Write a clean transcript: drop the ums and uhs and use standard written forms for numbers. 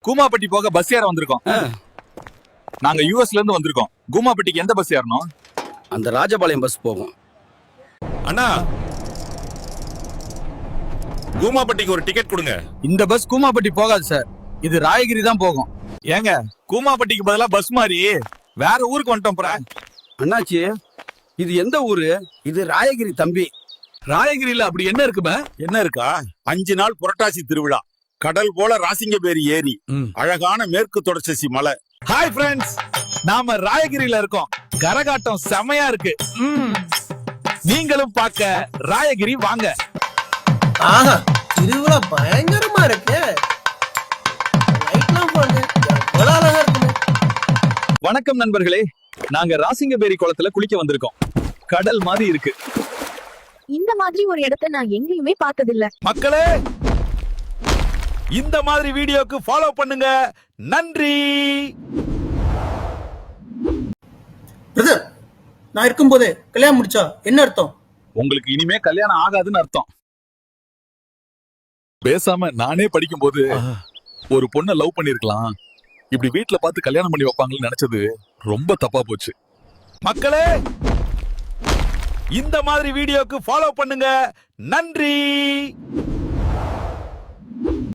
கூமாப்பட்டி போக பஸ் ஏற வந்திருக்கோம். நாங்க யூஎஸ்ல இருந்து வந்திருக்கோம். கூமாப்பட்டிக்கு எந்த பஸ் ஏறணும்? அந்த ராஜபாளையம் பஸ் போகும். அண்ணா, கூமாப்பட்டிக்கு ஒரு டிக்கெட் கொடுங்க. இந்த பஸ் கூமாப்பட்டி போகாது சார், இது ராயகிரி தான் போகும். ஏங்க, கூமாப்பட்டிக்கு பதிலா பஸ் மாதிரி வேற ஊருக்கு வந்துட்டோம். அண்ணாச்சி, இது எந்த ஊரு? இது ராயகிரி தம்பி. ராயகிரியில அப்படி என்ன இருக்குமே? என்ன இருக்கா? 5 நாள் புரட்டாசி திருவிழா, கடல் போல ராசிங்கபேரி ஏரி, அழகான மேற்கு தொடர்ச்சி மலை. ஹாய் ஃப்ரெண்ட்ஸ், நாம ராயகிரியில இருக்கோம். கரகாட்டம் செமையா இருக்கு. நீங்களும் பார்க்க ராயகிரி வாங்க. ஆஹா, திருவிழா பயங்கரமா இருக்கு. லைட்லாம் போடுங்க, எவ்வளவு அழகா இருக்குங்க. வணக்கம் நண்பர்களே, நாங்க ராசிங்கபேரி குளத்துல குளிக்க வந்திருக்கோம். கடல் மாதிரி இருக்கு. இந்த மாதிரி ஒரு இடத்தை நான் எங்கேயுமே பார்த்ததில்ல. மக்களே, இந்த மாதிரி வீடியோக்கு ஃபாலோ பண்ணுங்க. நன்றி. பிரதர், நான் இருக்கும்போதே கல்யாணம் முடிச்சா என்ன அர்த்தம்? உங்களுக்கு இனிமே கல்யாணம் ஆகாதுன்னு அர்த்தம். பேசாம நானே படிக்கும் போது ஒரு பொண்ணை லவ் பண்ணிருக்கலாம். இப்படி வீட்டுல பார்த்து கல்யாணம் பண்ணி வைப்பாங்கன்னு நினைச்சது ரொம்ப தப்பா போச்சு. மக்களே, இந்த மாதிரி வீடியோக்கு ஃபாலோ பண்ணுங்க. நன்றி.